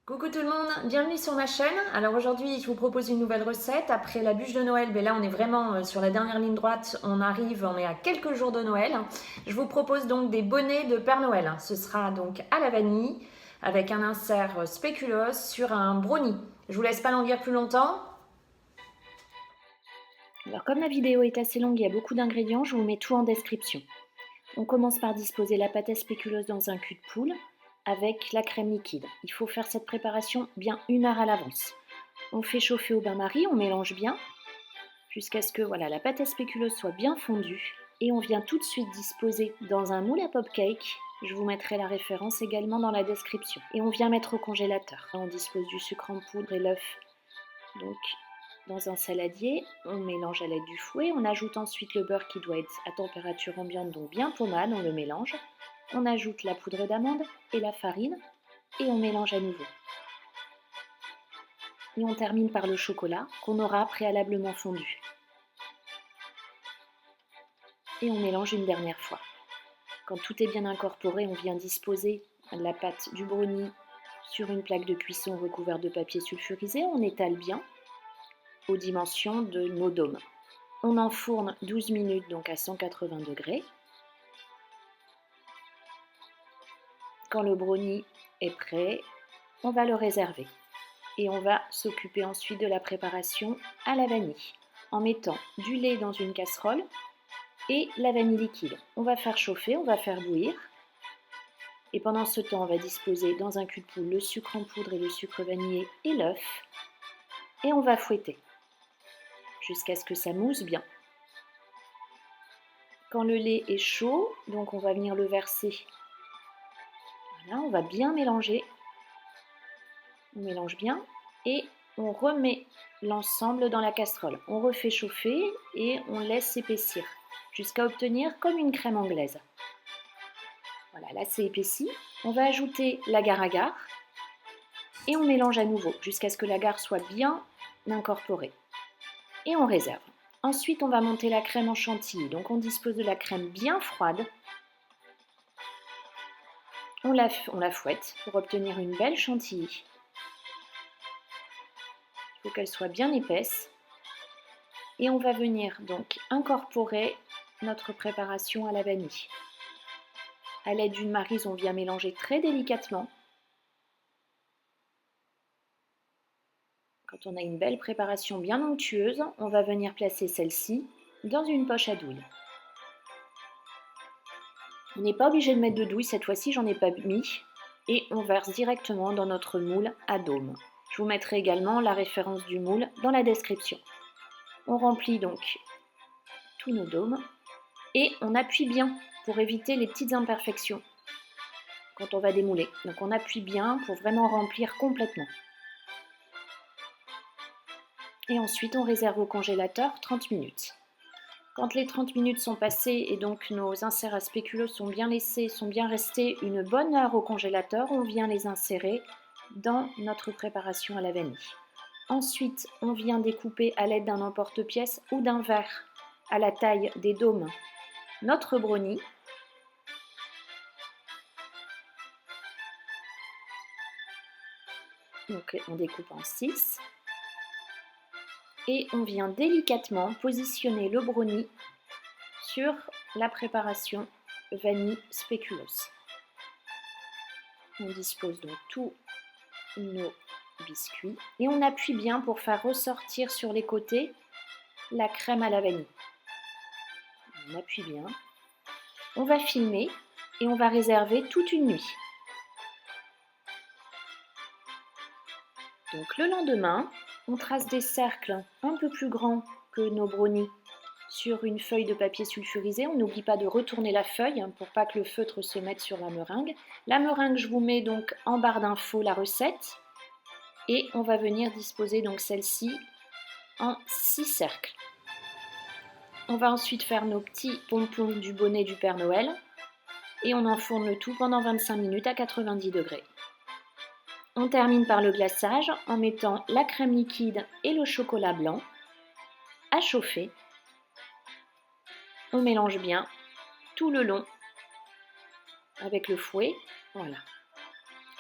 Coucou tout le monde, bienvenue sur ma chaîne. Alors aujourd'hui, je vous propose une nouvelle recette. Après la bûche de Noël, mais là on est vraiment sur la dernière ligne droite. On est à quelques jours de Noël. Je vous propose donc des bonnets de Père Noël. Ce sera donc à la vanille avec un insert spéculoos sur un brownie. Je vous laisse pas languir plus longtemps. Alors comme la vidéo est assez longue, il y a beaucoup d'ingrédients, je vous mets tout en description. On commence par disposer la pâte à spéculoos dans un cul de poule avec la crème liquide. Il faut faire cette préparation bien 1 heure à l'avance. On fait chauffer au bain-marie, on mélange bien jusqu'à ce que la pâte à spéculoos soit bien fondue. Et on vient tout de suite disposer dans un moule à popcake. Je vous mettrai la référence également dans la description. Et on vient mettre au congélateur. On dispose du sucre en poudre et l'œuf. Donc dans un saladier, on mélange à l'aide du fouet, on ajoute ensuite le beurre qui doit être à température ambiante, donc bien pommade, on le mélange. On ajoute la poudre d'amande et la farine et on mélange à nouveau. Et on termine par le chocolat qu'on aura préalablement fondu. Et on mélange une dernière fois. Quand tout est bien incorporé, on vient disposer la pâte du brownie sur une plaque de cuisson recouverte de papier sulfurisé. On étale bien aux dimensions de nos dômes. On enfourne 12 minutes donc à 180 degrés. Quand le brownie est prêt, on va le réserver et on va s'occuper ensuite de la préparation à la vanille en mettant du lait dans une casserole et la vanille liquide. On va faire chauffer, on va faire bouillir et pendant ce temps, on va disposer dans un cul de poule le sucre en poudre et le sucre vanillé et l'œuf et on va fouetter jusqu'à ce que ça mousse bien. Quand le lait est chaud, donc on va venir le verser. Voilà, on va bien mélanger. On mélange bien et on remet l'ensemble dans la casserole. On refait chauffer et on laisse s'épaissir jusqu'à obtenir comme une crème anglaise. Voilà, là c'est épaissi. On va ajouter l'agar-agar et on mélange à nouveau jusqu'à ce que l'agar soit bien incorporé. Et on réserve. Ensuite, on va monter la crème en chantilly. Donc on dispose de la crème bien froide. On la fouette pour obtenir une belle chantilly. Il faut qu'elle soit bien épaisse. Et on va venir donc incorporer notre préparation à la vanille. À l'aide d'une maryse, on vient mélanger très délicatement. Quand on a une belle préparation bien onctueuse, on va venir placer celle-ci dans une poche à douille. On n'est pas obligé de mettre de douille, cette fois-ci j'en ai pas mis. Et on verse directement dans notre moule à dôme. Je vous mettrai également la référence du moule dans la description. On remplit donc tous nos dômes et on appuie bien pour éviter les petites imperfections quand on va démouler. Donc on appuie bien pour vraiment remplir complètement. Et ensuite on réserve au congélateur 30 minutes. Quand les 30 minutes sont passées et donc nos inserts à spéculoos sont bien restés une bonne heure au congélateur, on vient les insérer dans notre préparation à la vanille. Ensuite, on vient découper à l'aide d'un emporte-pièce ou d'un verre à la taille des dômes notre brownie. Donc on découpe en 6 et on vient délicatement positionner le brownie sur la préparation vanille spéculoos. On dispose donc tous nos biscuits et on appuie bien pour faire ressortir sur les côtés la crème à la vanille. On appuie bien. On va filmer et on va réserver toute une nuit. Donc le lendemain, on trace des cercles un peu plus grands que nos brownies sur une feuille de papier sulfurisé. On n'oublie pas de retourner la feuille pour pas que le feutre se mette sur la meringue. La meringue, je vous mets donc en barre d'infos la recette. Et on va venir disposer donc celle-ci en 6 cercles. On va ensuite faire nos petits pompons du bonnet du Père Noël. Et on enfourne le tout pendant 25 minutes à 90 degrés. On termine par le glaçage en mettant la crème liquide et le chocolat blanc à chauffer. On mélange bien tout le long avec le fouet, voilà.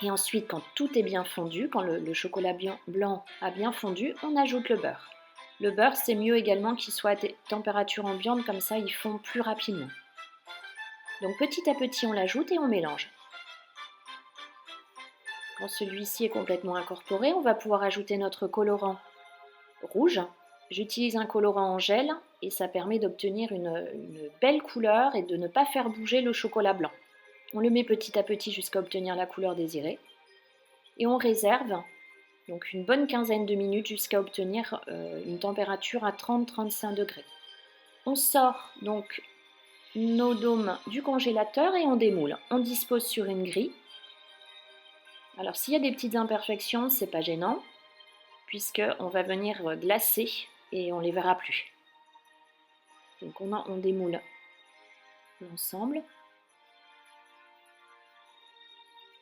Et ensuite, quand tout est bien fondu, quand le chocolat blanc a bien fondu, on ajoute le beurre. Le beurre, c'est mieux également qu'il soit à température ambiante, comme ça il fond plus rapidement. Donc petit à petit, on l'ajoute et on mélange. Quand celui-ci est complètement incorporé, on va pouvoir ajouter notre colorant rouge. J'utilise un colorant en gel et ça permet d'obtenir une belle couleur et de ne pas faire bouger le chocolat blanc. On le met petit à petit jusqu'à obtenir la couleur désirée. Et on réserve donc une bonne quinzaine de minutes jusqu'à obtenir une température à 30-35 degrés. On sort donc nos dômes du congélateur et on démoule. On dispose sur une grille. Alors s'il y a des petites imperfections, c'est pas gênant, puisqu'on va venir glacer et on ne les verra plus. Donc on démoule l'ensemble.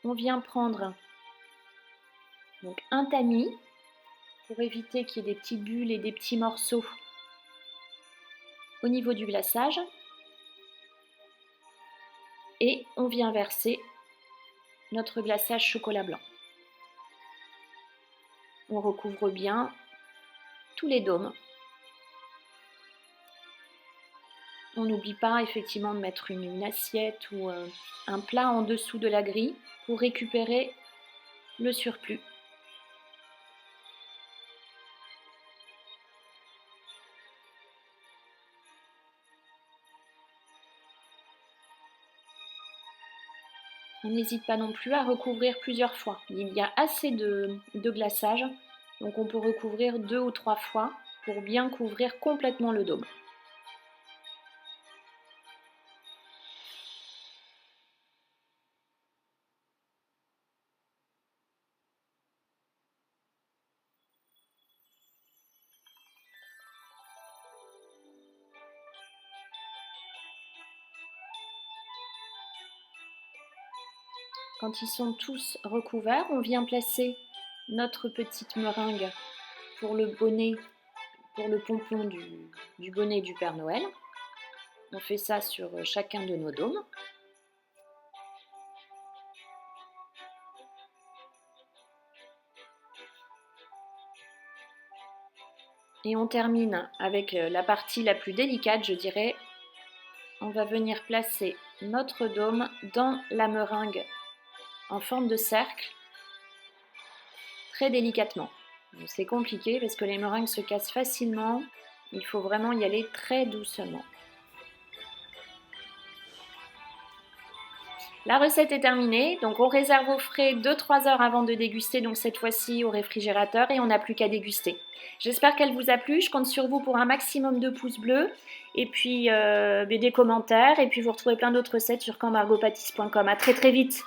On vient prendre donc un tamis pour éviter qu'il y ait des petites bulles et des petits morceaux au niveau du glaçage. Et on vient verser notre glaçage chocolat blanc. On recouvre bien tous les dômes. On n'oublie pas effectivement de mettre une assiette ou un plat en dessous de la grille pour récupérer le surplus. On n'hésite pas non plus à recouvrir plusieurs fois. Il y a assez de glaçage, donc on peut recouvrir 2 ou 3 fois pour bien couvrir complètement le dôme. Quand ils sont tous recouverts, on vient placer notre petite meringue pour le bonnet, pour le pompon du bonnet du Père Noël. On fait ça sur chacun de nos dômes. Et on termine avec la partie la plus délicate, je dirais. On va venir placer notre dôme dans la meringue en forme de cercle, très délicatement. C'est compliqué parce que les meringues se cassent facilement. Il faut vraiment y aller très doucement. La recette est terminée, donc on réserve au frais 2-3 heures avant de déguster, donc cette fois-ci au réfrigérateur, et on n'a plus qu'à déguster. J'espère qu'elle vous a plu, je compte sur vous pour un maximum de pouces bleus, et puis des commentaires, et puis vous retrouvez plein d'autres recettes sur campmargotpâtisse.com. À très très vite.